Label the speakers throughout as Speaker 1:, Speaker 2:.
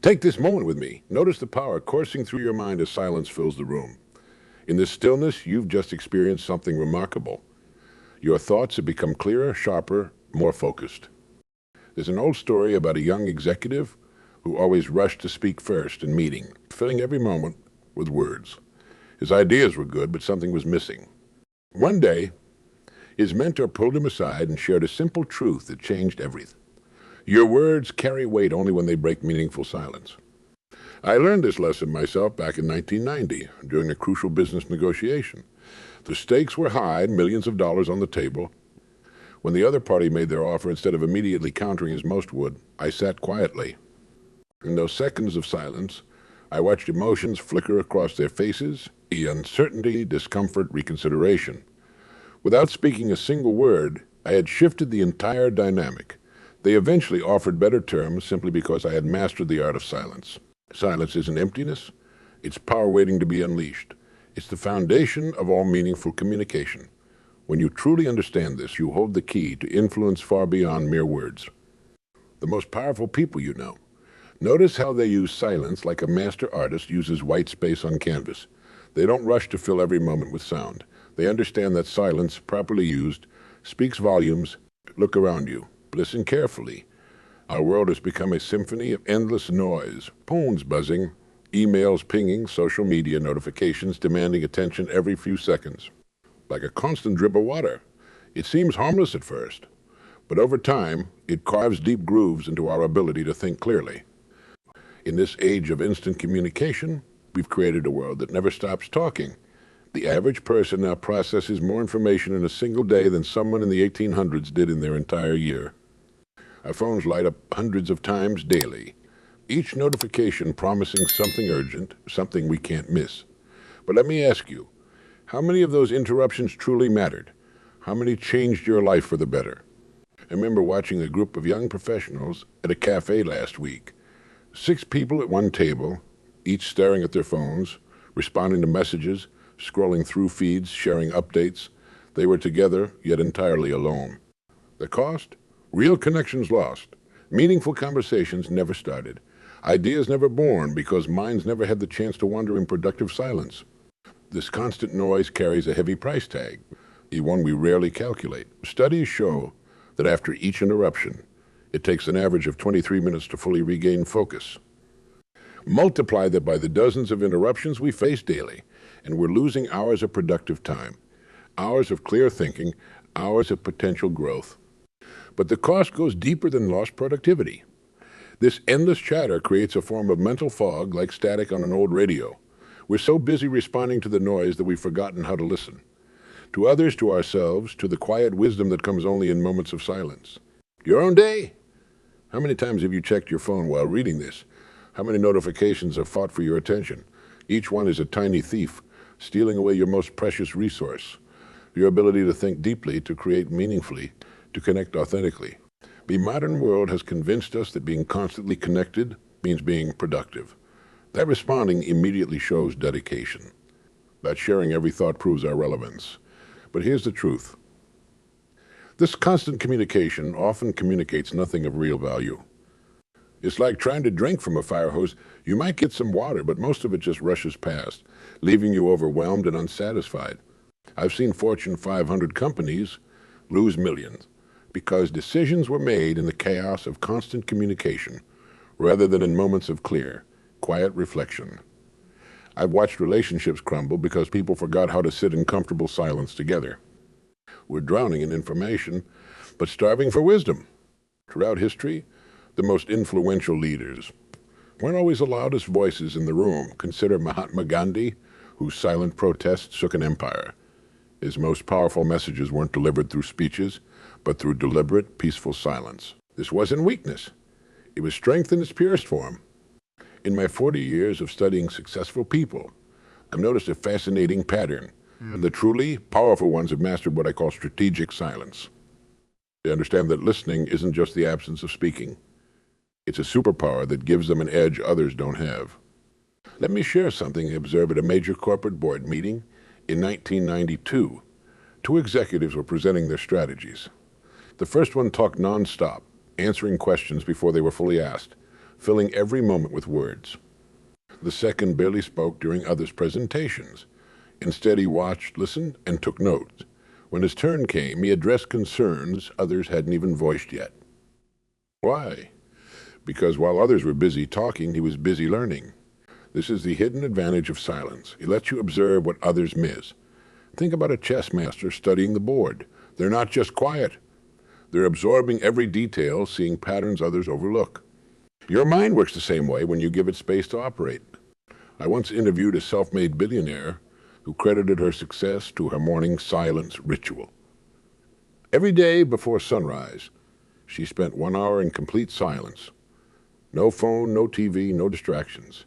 Speaker 1: Take this moment with me. Notice the power coursing through your mind as silence fills the room. In this stillness, you've just experienced something remarkable. Your thoughts have become clearer, sharper, more focused. There's an old story about a young executive who always rushed to speak first in meeting, filling every moment with words. His ideas were good, but something was missing. One day, his mentor pulled him aside and shared a simple truth that changed everything. Your words carry weight only when they break meaningful silence. I learned this lesson myself back in 1990 during a crucial business negotiation. The stakes were high, millions of dollars on the table. When the other party made their offer, instead of immediately countering as most would, I sat quietly. In those seconds of silence, I watched emotions flicker across their faces, uncertainty, discomfort, reconsideration. Without speaking a single word, I had shifted the entire dynamic. They eventually offered better terms simply because I had mastered the art of silence. Silence isn't emptiness, it's power waiting to be unleashed. It's the foundation of all meaningful communication. When you truly understand this, you hold the key to influence far beyond mere words. The most powerful people you know. Notice how they use silence like a master artist uses white space on canvas. They don't rush to fill every moment with sound. They understand that silence, properly used, speaks volumes. Look around you. Listen carefully. Our world has become a symphony of endless noise, phones buzzing, emails pinging, social media notifications demanding attention every few seconds. Like a constant drip of water. It seems harmless at first, but over time, it carves deep grooves into our ability to think clearly. In this age of instant communication, we've created a world that never stops talking. The average person now processes more information in a single day than someone in the 1800s did in their entire year. Our phones light up hundreds of times daily, each notification promising something urgent, something we can't miss. But let me ask you, how many of those interruptions truly mattered? How many changed your life for the better? I remember watching a group of young professionals at a cafe last week. 6 people at one table, each staring at their phones, responding to messages, scrolling through feeds, sharing updates. They were together, yet entirely alone. The cost? Real connections lost. Meaningful conversations never started. Ideas never born because minds never had the chance to wander in productive silence. This constant noise carries a heavy price tag, one we rarely calculate. Studies show that after each interruption, it takes an average of 23 minutes to fully regain focus. Multiply that by the dozens of interruptions we face daily, and we're losing hours of productive time, hours of clear thinking, hours of potential growth. But the cost goes deeper than lost productivity. This endless chatter creates a form of mental fog like static on an old radio. We're so busy responding to the noise that we've forgotten how to listen. To others, to ourselves, to the quiet wisdom that comes only in moments of silence. Your own day? How many times have you checked your phone while reading this? How many notifications have fought for your attention? Each one is a tiny thief, stealing away your most precious resource, your ability to think deeply, to create meaningfully, to connect authentically. The modern world has convinced us that being constantly connected means being productive. That responding immediately shows dedication. That sharing every thought proves our relevance. But here's the truth. This constant communication often communicates nothing of real value. It's like trying to drink from a fire hose. You might get some water, but most of it just rushes past, leaving you overwhelmed and unsatisfied. I've seen Fortune 500 companies lose millions because decisions were made in the chaos of constant communication rather than in moments of clear, quiet reflection. I've watched relationships crumble because people forgot how to sit in comfortable silence together. We're drowning in information, but starving for wisdom. Throughout history, the most influential leaders weren't always the loudest voices in the room. Consider Mahatma Gandhi, whose silent protests shook an empire. His most powerful messages weren't delivered through speeches, but through deliberate, peaceful silence. This wasn't weakness. It was strength in its purest form. In my 40 years of studying successful people, I've noticed a fascinating pattern. The truly powerful ones have mastered what I call strategic silence. They understand that listening isn't just the absence of speaking. It's a superpower that gives them an edge others don't have. Let me share something I observed at a major corporate board meeting in 1992. 2 executives were presenting their strategies. The first one talked nonstop, answering questions before they were fully asked. filling every moment with words. The second barely spoke during others' presentations. Instead, he watched, listened, and took notes. When his turn came, he addressed concerns others hadn't even voiced yet. Why? Because while others were busy talking, he was busy learning. This is the hidden advantage of silence. It lets you observe what others miss. Think about a chess master studying the board. They're not just quiet. They're absorbing every detail, seeing patterns others overlook. Your mind works the same way when you give it space to operate. I once interviewed a self-made billionaire who credited her success to her morning silence ritual. Every day before sunrise, she spent 1 hour in complete silence. No phone, no TV, no distractions.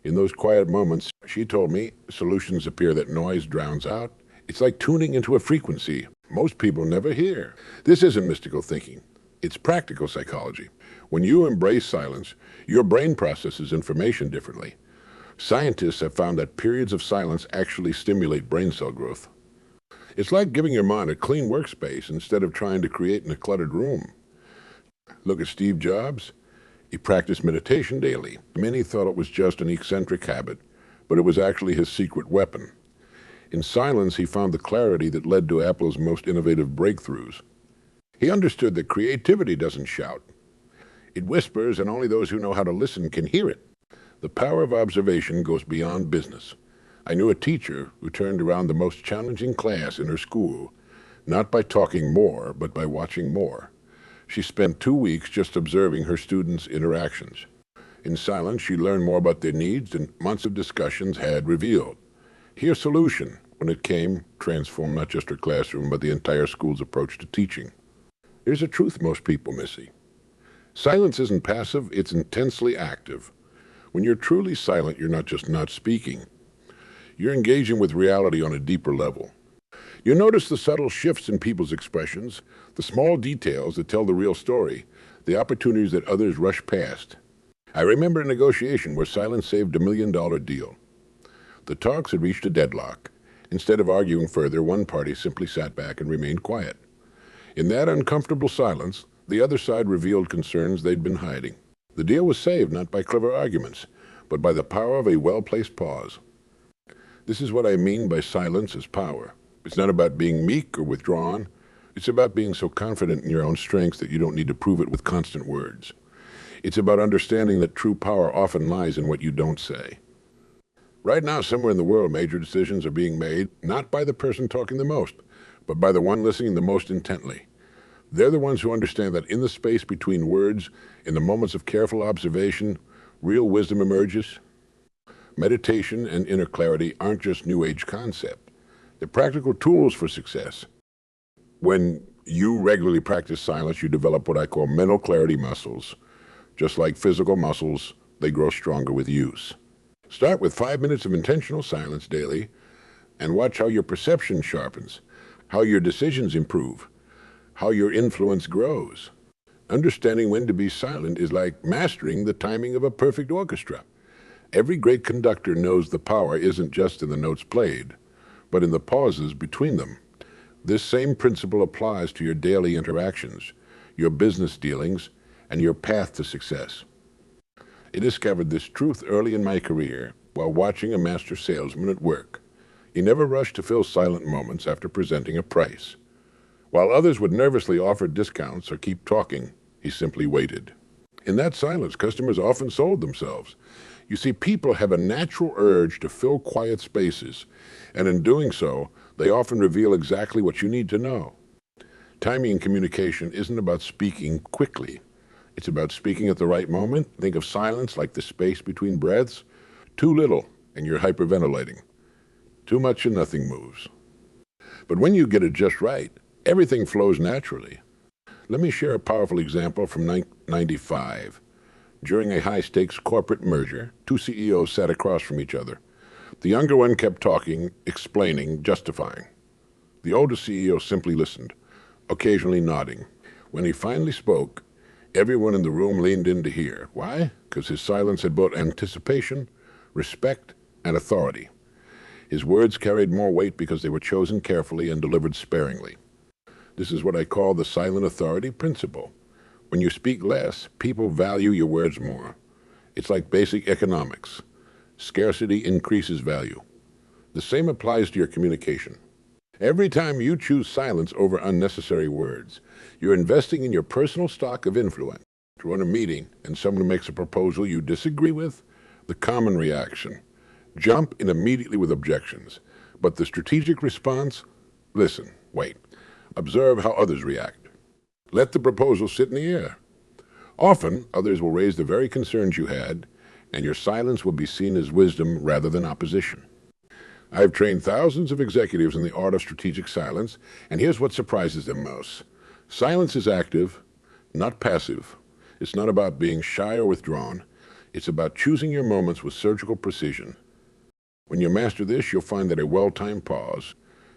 Speaker 1: In those quiet moments, she told me, solutions appear that noise drowns out. It's like tuning into a frequency most people never hear. This isn't mystical thinking. It's practical psychology. When you embrace silence, your brain processes information differently. Scientists have found that periods of silence actually stimulate brain cell growth. It's like giving your mind a clean workspace instead of trying to create in a cluttered room. Look at Steve Jobs. He practiced meditation daily. Many thought it was just an eccentric habit, but it was actually his secret weapon. In silence, he found the clarity that led to Apple's most innovative breakthroughs. He understood that creativity doesn't shout. It whispers, and only those who know how to listen can hear it. The power of observation goes beyond business. I knew a teacher who turned around the most challenging class in her school, not by talking more, but by watching more. She spent 2 weeks just observing her students' interactions. In silence, she learned more about their needs than months of discussions had revealed. Her solution, when it came, transformed not just her classroom, but the entire school's approach to teaching. Here's a truth most people miss. Silence isn't passive, it's intensely active. When you're truly silent, you're not just not speaking. You're engaging with reality on a deeper level. You notice the subtle shifts in people's expressions, the small details that tell the real story, the opportunities that others rush past. I remember a negotiation where silence saved $1 million deal. The talks had reached a deadlock. Instead of arguing further, one party simply sat back and remained quiet. In that uncomfortable silence, the other side revealed concerns they'd been hiding. The deal was saved not by clever arguments, but by the power of a well-placed pause. This is what I mean by silence as power. It's not about being meek or withdrawn. It's about being so confident in your own strengths that you don't need to prove it with constant words. It's about understanding that true power often lies in what you don't say. Right now, somewhere in the world, major decisions are being made, not by the person talking the most, but by the one listening the most intently. They're the ones who understand that in the space between words, in the moments of careful observation, real wisdom emerges. Meditation and inner clarity aren't just New Age concepts. They're practical tools for success. When you regularly practice silence, you develop what I call mental clarity muscles. Just like physical muscles, they grow stronger with use. Start with 5 minutes of intentional silence daily and watch how your perception sharpens, how your decisions improve, how your influence grows. Understanding when to be silent is like mastering the timing of a perfect orchestra. Every great conductor knows the power isn't just in the notes played, but in the pauses between them. This same principle applies to your daily interactions, your business dealings, and your path to success. I discovered this truth early in my career while watching a master salesman at work. He never rushed to fill silent moments after presenting a price. While others would nervously offer discounts or keep talking, he simply waited. In that silence, customers often sold themselves. You see, people have a natural urge to fill quiet spaces, and in doing so, they often reveal exactly what you need to know. Timing in communication isn't about speaking quickly. It's about speaking at the right moment. Think of silence like the space between breaths. Too little, and you're hyperventilating. Too much and nothing moves. But when you get it just right, everything flows naturally. Let me share a powerful example from 1995. During a high-stakes corporate merger, 2 CEOs sat across from each other. The younger one kept talking, explaining, justifying. The older CEO simply listened, occasionally nodding. When he finally spoke, everyone in the room leaned in to hear. Why? Because his silence had both anticipation, respect, and authority. His words carried more weight because they were chosen carefully and delivered sparingly. This is what I call the silent authority principle. When you speak less, people value your words more. It's like basic economics. Scarcity increases value. The same applies to your communication. Every time you choose silence over unnecessary words, you're investing in your personal stock of influence. To run a meeting and someone makes a proposal you disagree with, the common reaction: jump in immediately with objections. But the strategic response: listen, wait, observe how others react. Let the proposal sit in the air. Often, others will raise the very concerns you had, and your silence will be seen as wisdom rather than opposition. I've trained thousands of executives in the art of strategic silence, and here's what surprises them most. Silence is active, not passive. It's not about being shy or withdrawn. It's about choosing your moments with surgical precision. When you master this, you'll find that a well-timed pause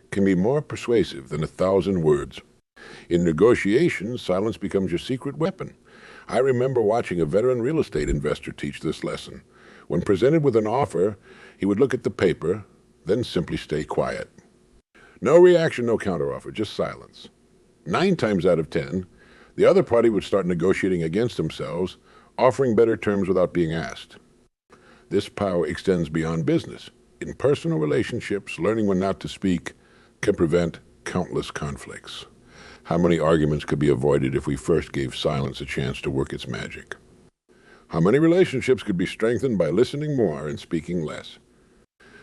Speaker 1: can be more persuasive than 1,000 words. In negotiations, silence becomes your secret weapon. I remember watching a veteran real estate investor teach this lesson. When presented with an offer, he would look at the paper, then simply stay quiet. No reaction, no counteroffer, just silence. 9 times out of 10, the other party would start negotiating against themselves, offering better terms without being asked. This power extends beyond business. In personal relationships, learning when not to speak can prevent countless conflicts. How many arguments could be avoided if we first gave silence a chance to work its magic? How many relationships could be strengthened by listening more and speaking less?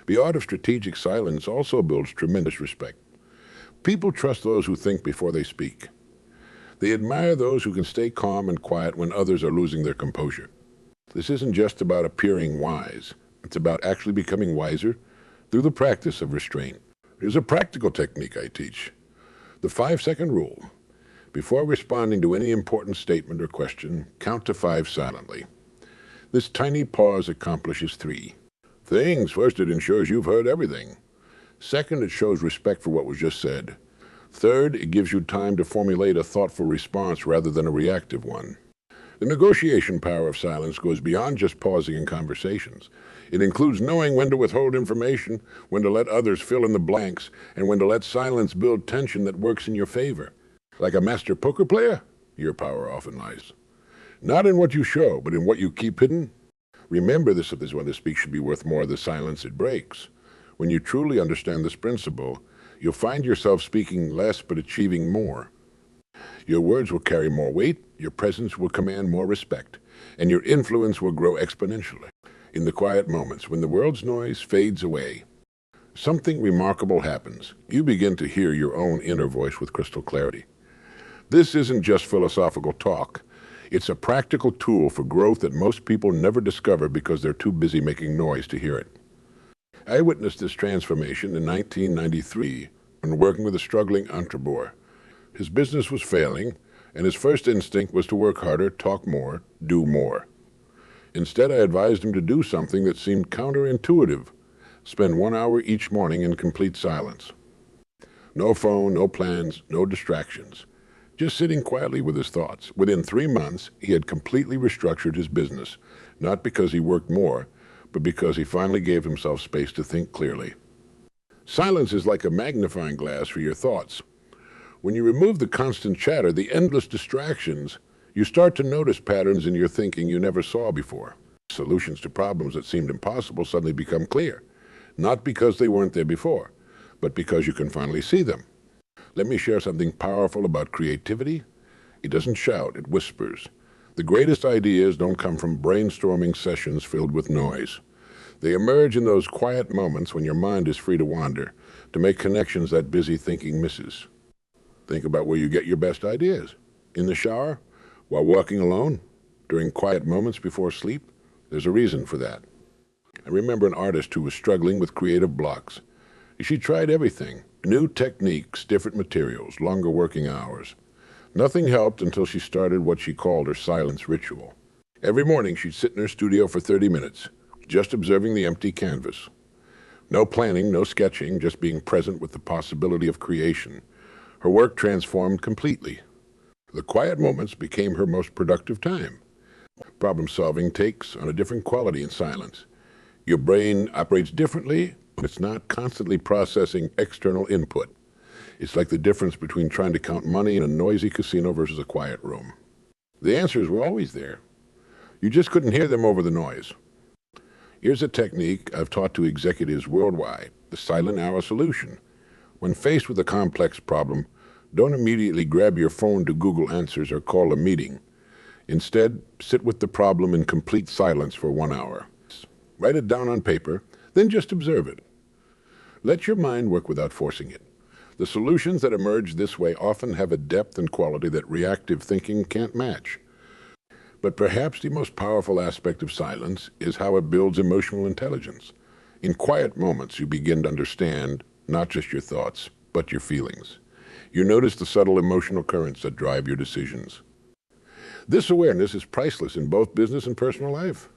Speaker 1: The art of strategic silence also builds tremendous respect. People trust those who think before they speak. They admire those who can stay calm and quiet when others are losing their composure. This isn't just about appearing wise. It's about actually becoming wiser through the practice of restraint. Here's a practical technique I teach: the 5-second rule. Before responding to any important statement or question, count to 5 silently. This tiny pause accomplishes 3 things. First, it ensures you've heard everything. Second, it shows respect for what was just said. Third, it gives you time to formulate a thoughtful response rather than a reactive one. The negotiation power of silence goes beyond just pausing in conversations. It includes knowing when to withhold information, when to let others fill in the blanks, and when to let silence build tension that works in your favor. Like a master poker player, your power often lies not in what you show, but in what you keep hidden. Remember this if this one to speak should be worth more the silence it breaks. When you truly understand this principle, you'll find yourself speaking less but achieving more. Your words will carry more weight, your presence will command more respect, and your influence will grow exponentially. In the quiet moments, when the world's noise fades away, something remarkable happens. You begin to hear your own inner voice with crystal clarity. This isn't just philosophical talk. It's a practical tool for growth that most people never discover because they're too busy making noise to hear it. I witnessed this transformation in 1993 when working with a struggling entrepreneur. His business was failing, and his first instinct was to work harder, talk more, do more. Instead, I advised him to do something that seemed counterintuitive: spend 1 hour each morning in complete silence. No phone, no plans, no distractions. Just sitting quietly with his thoughts. Within 3 months, he had completely restructured his business, not because he worked more, but because he finally gave himself space to think clearly. Silence is like a magnifying glass for your thoughts. When you remove the constant chatter, the endless distractions, you start to notice patterns in your thinking you never saw before. Solutions to problems that seemed impossible suddenly become clear, not because they weren't there before, but because you can finally see them. Let me share something powerful about creativity. It doesn't shout, it whispers. The greatest ideas don't come from brainstorming sessions filled with noise. They emerge in those quiet moments when your mind is free to wander, to make connections that busy thinking misses. Think about where you get your best ideas. In the shower, while walking alone, during quiet moments before sleep. There's a reason for that. I remember an artist who was struggling with creative blocks. She tried everything: new techniques, different materials, longer working hours. Nothing helped until she started what she called her silence ritual. Every morning she'd sit in her studio for 30 minutes, just observing the empty canvas. No planning, no sketching, just being present with the possibility of creation. Her work transformed completely. The quiet moments became her most productive time. Problem-solving takes on a different quality in silence. Your brain operates differently. It's not constantly processing external input. It's like the difference between trying to count money in a noisy casino versus a quiet room. The answers were always there. You just couldn't hear them over the noise. Here's a technique I've taught to executives worldwide, the silent hour solution. When faced with a complex problem, don't immediately grab your phone to Google Answers or call a meeting. Instead, sit with the problem in complete silence for 1 hour. Write it down on paper, then just observe it. Let your mind work without forcing it. The solutions that emerge this way often have a depth and quality that reactive thinking can't match. But perhaps the most powerful aspect of silence is how it builds emotional intelligence. In quiet moments, you begin to understand not just your thoughts, but your feelings. You notice the subtle emotional currents that drive your decisions. This awareness is priceless in both business and personal life.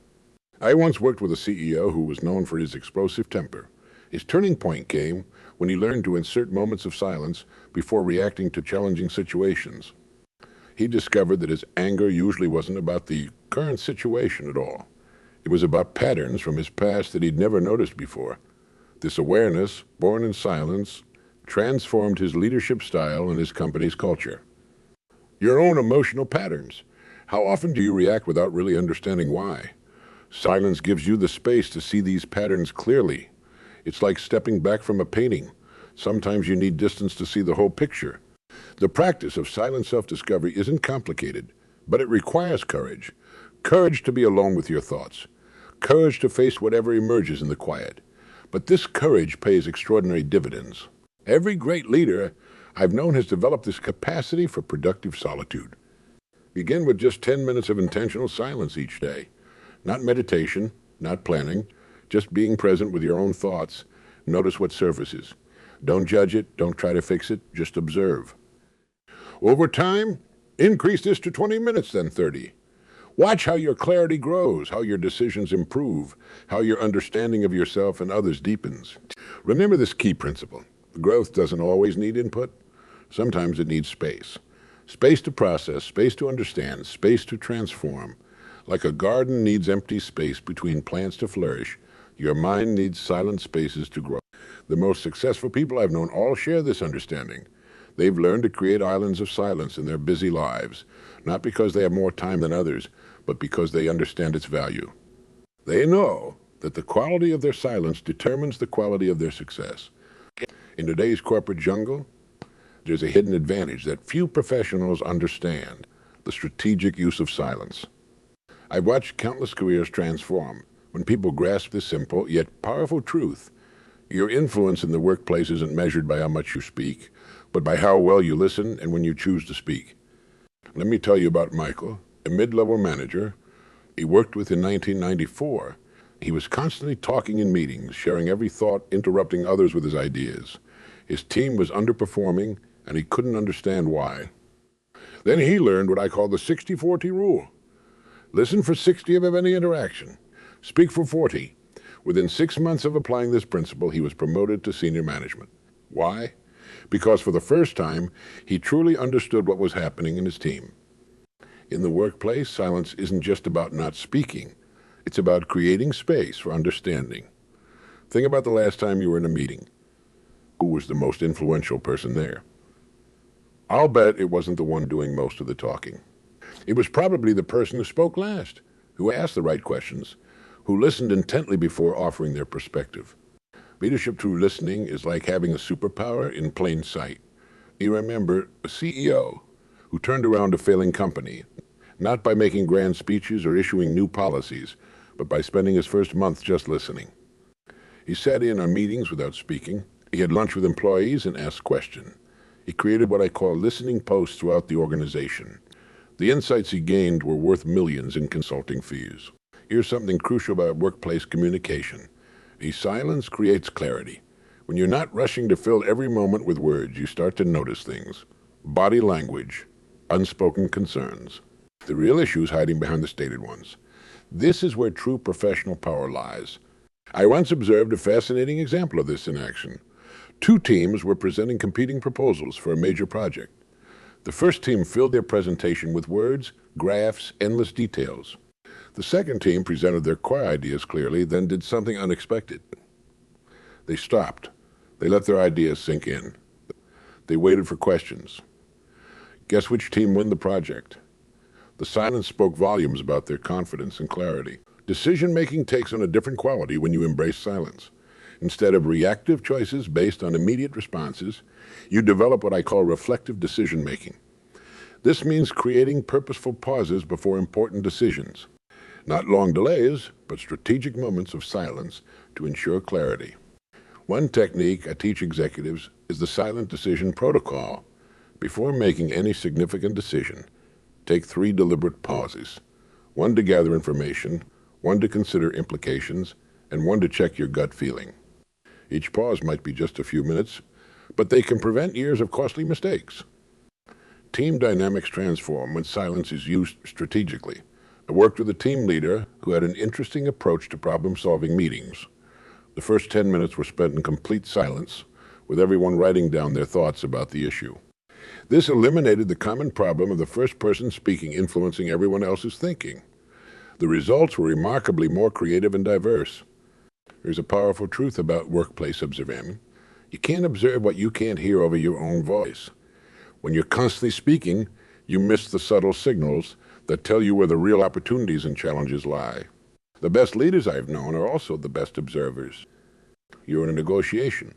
Speaker 1: I once worked with a CEO who was known for his explosive temper. His turning point came when he learned to insert moments of silence before reacting to challenging situations. He discovered that his anger usually wasn't about the current situation at all. It was about patterns from his past that he'd never noticed before. This awareness, born in silence, transformed his leadership style and his company's culture. Your own emotional patterns. How often do you react without really understanding why? Silence gives you the space to see these patterns clearly. It's like stepping back from a painting. Sometimes you need distance to see the whole picture. The practice of silent self-discovery isn't complicated, but it requires courage. Courage to be alone with your thoughts. Courage to face whatever emerges in the quiet. But this courage pays extraordinary dividends. Every great leader I've known has developed this capacity for productive solitude. Begin with just 10 minutes of intentional silence each day. Not meditation, not planning, just being present with your own thoughts. Notice what surfaces. Don't judge it, don't try to fix it, just observe. Over time, increase this to 20 minutes, then 30. Watch how your clarity grows, how your decisions improve, how your understanding of yourself and others deepens. Remember this key principle. Growth doesn't always need input. Sometimes it needs space. Space to process, space to understand, space to transform. Like a garden needs empty space between plants to flourish, your mind needs silent spaces to grow. The most successful people I've known all share this understanding. They've learned to create islands of silence in their busy lives, not because they have more time than others, but because they understand its value. They know that the quality of their silence determines the quality of their success. In today's corporate jungle, there's a hidden advantage that few professionals understand: the strategic use of silence. I've watched countless careers transform when people grasp this simple yet powerful truth. Your influence in the workplace isn't measured by how much you speak, but by how well you listen and when you choose to speak. Let me tell you about Michael, a mid-level manager he worked with in 1994. He was constantly talking in meetings, sharing every thought, interrupting others with his ideas. His team was underperforming, and he couldn't understand why. Then he learned what I call the 60-40 rule. Listen for 60 of any interaction. Speak for 40. Within 6 months of applying this principle, he was promoted to senior management. Why? Because for the first time, he truly understood what was happening in his team. In the workplace, silence isn't just about not speaking. It's about creating space for understanding. Think about the last time you were in a meeting. Who was the most influential person there? I'll bet it wasn't the one doing most of the talking. It was probably the person who spoke last, who asked the right questions, who listened intently before offering their perspective. Leadership through listening is like having a superpower in plain sight. You remember a CEO who turned around a failing company, not by making grand speeches or issuing new policies, but by spending his first month just listening. He sat in on meetings without speaking. He had lunch with employees and asked questions. He created what I call listening posts throughout the organization. The insights he gained were worth millions in consulting fees. Here's something crucial about workplace communication. The silence creates clarity. When you're not rushing to fill every moment with words, you start to notice things. Body language, unspoken concerns. The real issues hiding behind the stated ones. This is where true professional power lies. I once observed a fascinating example of this in action. Two teams were presenting competing proposals for a major project. The first team filled their presentation with words, graphs, endless details. The second team presented their core ideas clearly, then did something unexpected. They stopped. They let their ideas sink in. They waited for questions. Guess which team won the project? The silence spoke volumes about their confidence and clarity. Decision-making takes on a different quality when you embrace silence. Instead of reactive choices based on immediate responses, you develop what I call reflective decision-making. This means creating purposeful pauses before important decisions. Not long delays, but strategic moments of silence to ensure clarity. One technique I teach executives is the silent decision protocol. Before making any significant decision, take 3 deliberate pauses. 1 to gather information, 1 to consider implications, and 1 to check your gut feeling. Each pause might be just a few minutes, but they can prevent years of costly mistakes. Team dynamics transform when silence is used strategically. I worked with a team leader who had an interesting approach to problem-solving meetings. The first 10 minutes were spent in complete silence, with everyone writing down their thoughts about the issue. This eliminated the common problem of the first person speaking influencing everyone else's thinking. The results were remarkably more creative and diverse. There's a powerful truth about workplace observing. You can't observe what you can't hear over your own voice. When you're constantly speaking, you miss the subtle signals that tell you where the real opportunities and challenges lie. The best leaders I've known are also the best observers. You're in a negotiation.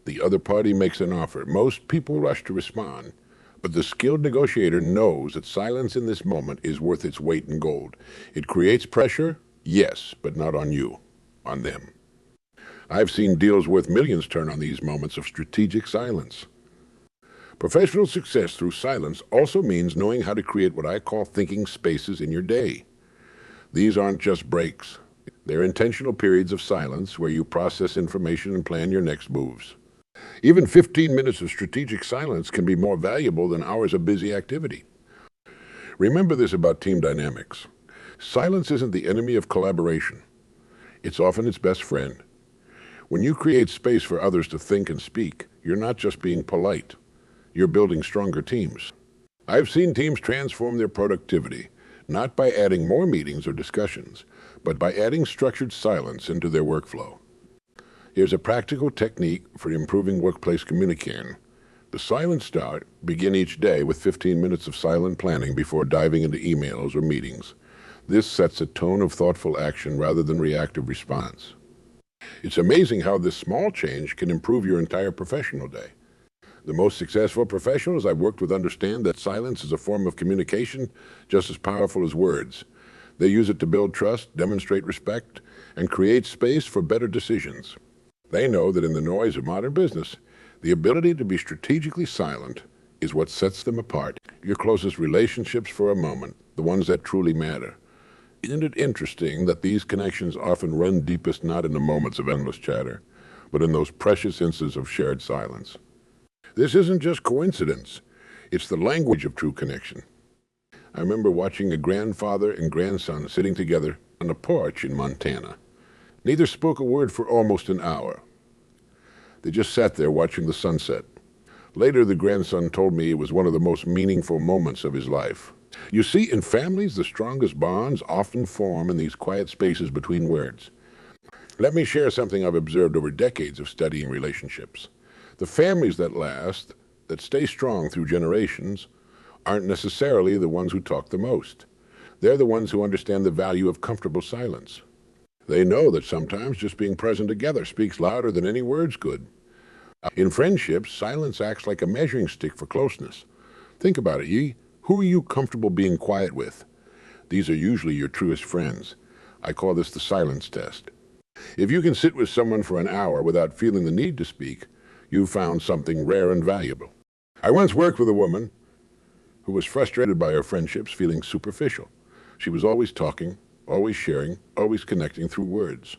Speaker 1: The other party makes an offer. Most people rush to respond, but the skilled negotiator knows that silence in this moment is worth its weight in gold. It creates pressure, yes, but not on you, on them. I've seen deals worth millions turn on these moments of strategic silence. Professional success through silence also means knowing how to create what I call thinking spaces in your day. These aren't just breaks. They're intentional periods of silence where you process information and plan your next moves. Even 15 minutes of strategic silence can be more valuable than hours of busy activity. Remember this about team dynamics. Silence isn't the enemy of collaboration. It's often its best friend. When you create space for others to think and speak, you're not just being polite. You're building stronger teams. I've seen teams transform their productivity, not by adding more meetings or discussions, but by adding structured silence into their workflow. Here's a practical technique for improving workplace communication. The silent start, begin each day with 15 minutes of silent planning before diving into emails or meetings. This sets a tone of thoughtful action rather than reactive response. It's amazing how this small change can improve your entire professional day. The most successful professionals I've worked with understand that silence is a form of communication just as powerful as words. They use it to build trust, demonstrate respect, and create space for better decisions. They know that in the noise of modern business, the ability to be strategically silent is what sets them apart. Your closest relationships for a moment, the ones that truly matter. Isn't it interesting that these connections often run deepest not in the moments of endless chatter, but in those precious instants of shared silence? This isn't just coincidence. It's the language of true connection. I remember watching a grandfather and grandson sitting together on a porch in Montana. Neither spoke a word for almost an hour. They just sat there watching the sunset. Later, the grandson told me it was one of the most meaningful moments of his life. You see, in families, the strongest bonds often form in these quiet spaces between words. Let me share something I've observed over decades of studying relationships. The families that last, that stay strong through generations, aren't necessarily the ones who talk the most. They're the ones who understand the value of comfortable silence. They know that sometimes just being present together speaks louder than any words could. In friendships, silence acts like a measuring stick for closeness. Think about it, who are you comfortable being quiet with? These are usually your truest friends. I call this the silence test. If you can sit with someone for an hour without feeling the need to speak, you've found something rare and valuable. I once worked with a woman who was frustrated by her friendships feeling superficial. She was always talking, always sharing, always connecting through words.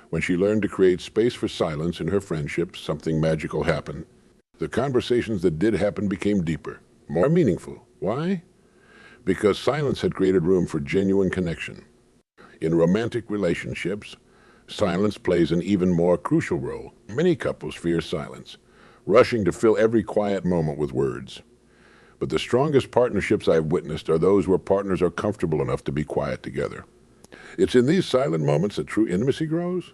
Speaker 1: When she learned to create space for silence in her friendships, something magical happened. The conversations that did happen became deeper, more meaningful. Why? Because silence had created room for genuine connection. In romantic relationships, silence plays an even more crucial role. Many couples fear silence, rushing to fill every quiet moment with words. But the strongest partnerships I've witnessed are those where partners are comfortable enough to be quiet together. It's in these silent moments that true intimacy grows.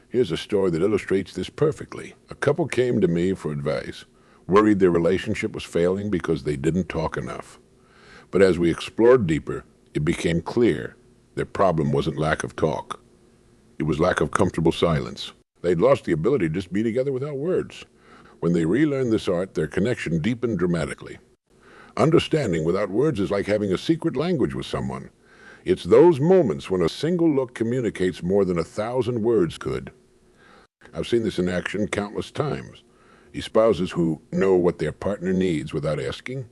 Speaker 1: Here's a story that illustrates this perfectly. A couple came to me for advice, worried their relationship was failing because they didn't talk enough. But as we explored deeper, it became clear their problem wasn't lack of talk. It was lack of comfortable silence. They'd lost the ability to just be together without words. When they relearned this art, their connection deepened dramatically. Understanding without words is like having a secret language with someone. It's those moments when a single look communicates more than 1,000 words could. I've seen this in action countless times. Spouses who know what their partner needs without asking.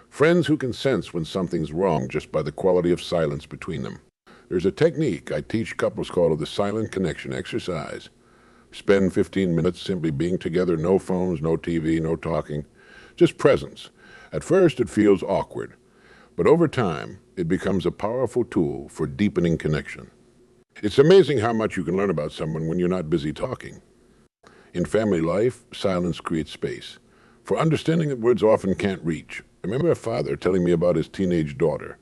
Speaker 1: Friends who can sense when something's wrong just by the quality of silence between them. There's a technique I teach couples called the silent connection exercise. Spend 15 minutes simply being together, no phones, no TV, no talking, just presence. At first it feels awkward, but over time it becomes a powerful tool for deepening connection. It's amazing how much you can learn about someone when you're not busy talking. In family life, silence creates space for understanding that words often can't reach. I remember a father telling me about his teenage daughter.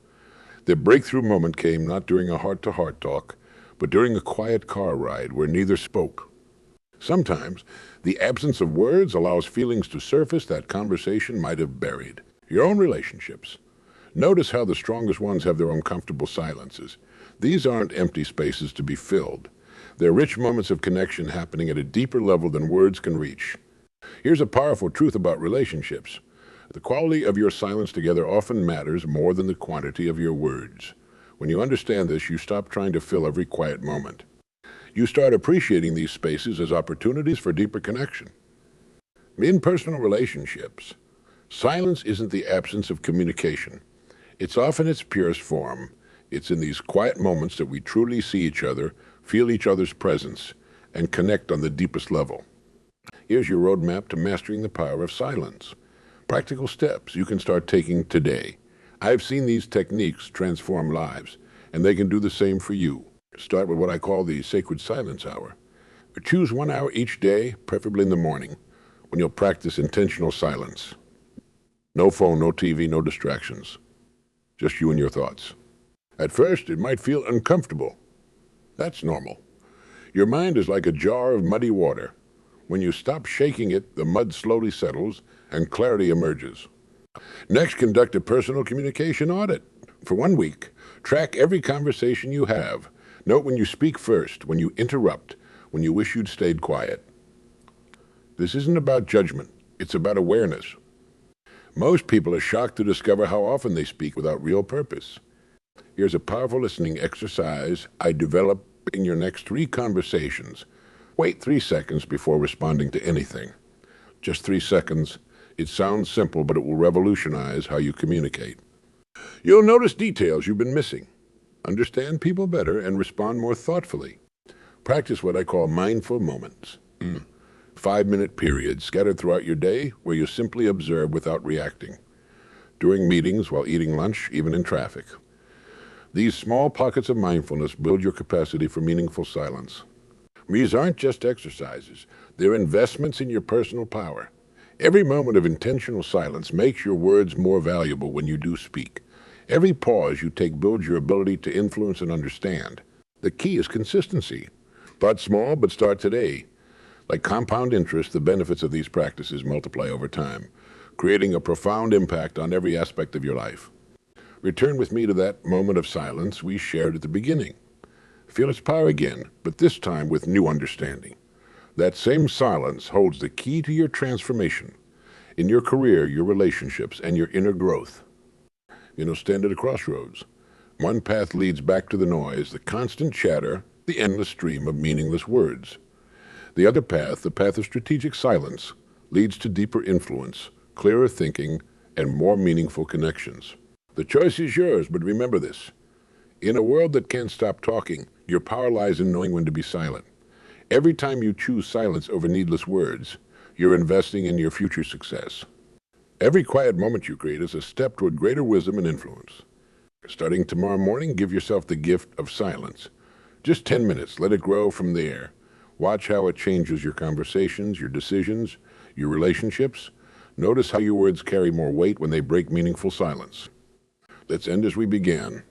Speaker 1: Their breakthrough moment came not during a heart-to-heart talk, but during a quiet car ride where neither spoke. Sometimes, the absence of words allows feelings to surface that conversation might have buried. Your own relationships. Notice how the strongest ones have their uncomfortable silences. These aren't empty spaces to be filled. They're rich moments of connection happening at a deeper level than words can reach. Here's a powerful truth about relationships. The quality of your silence together often matters more than the quantity of your words. When you understand this, you stop trying to fill every quiet moment. You start appreciating these spaces as opportunities for deeper connection. In personal relationships, silence isn't the absence of communication. It's often its purest form. It's in these quiet moments that we truly see each other, feel each other's presence, and connect on the deepest level. Here's your roadmap to mastering the power of silence. Practical steps you can start taking today. I've seen these techniques transform lives, and they can do the same for you. Start with what I call the sacred silence hour. Choose 1 hour each day, preferably in the morning, when you'll practice intentional silence. No phone, no TV, no distractions. Just you and your thoughts. At first, it might feel uncomfortable. That's normal. Your mind is like a jar of muddy water. When you stop shaking it, the mud slowly settles and clarity emerges. Next, conduct a personal communication audit. For 1 week, track every conversation you have. Note when you speak first, when you interrupt, when you wish you'd stayed quiet. This isn't about judgment, it's about awareness. Most people are shocked to discover how often they speak without real purpose. Here's a powerful listening exercise I developed in your next 3 conversations. Wait 3 seconds before responding to anything. Just 3 seconds. It sounds simple, but it will revolutionize how you communicate. You'll notice details you've been missing. Understand people better and respond more thoughtfully. Practice what I call mindful moments. 5-minute periods scattered throughout your day where you simply observe without reacting. During meetings, while eating lunch, even in traffic. These small pockets of mindfulness build your capacity for meaningful silence. These aren't just exercises. They're investments in your personal power. Every moment of intentional silence makes your words more valuable when you do speak. Every pause you take builds your ability to influence and understand. The key is consistency. Start small, but start today. Like compound interest, the benefits of these practices multiply over time, creating a profound impact on every aspect of your life. Return with me to that moment of silence we shared at the beginning. Feel its power again, but this time with new understanding. That same silence holds the key to your transformation in your career, your relationships, and your inner growth. Stand at a crossroads. One path leads back to the noise, the constant chatter, the endless stream of meaningless words. The other path, the path of strategic silence, leads to deeper influence, clearer thinking, and more meaningful connections. The choice is yours, but remember this. In a world that can't stop talking, your power lies in knowing when to be silent. Every time you choose silence over needless words, you're investing in your future success. Every quiet moment you create is a step toward greater wisdom and influence. Starting tomorrow morning, give yourself the gift of silence. Just 10 minutes, let it grow from there. Watch how it changes your conversations, your decisions, your relationships. Notice how your words carry more weight when they break meaningful silence. Let's end as we began.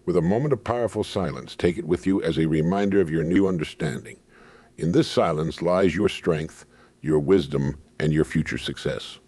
Speaker 1: With a moment of powerful silence, take it with you as a reminder of your new understanding. In this silence lies your strength, your wisdom, and your future success.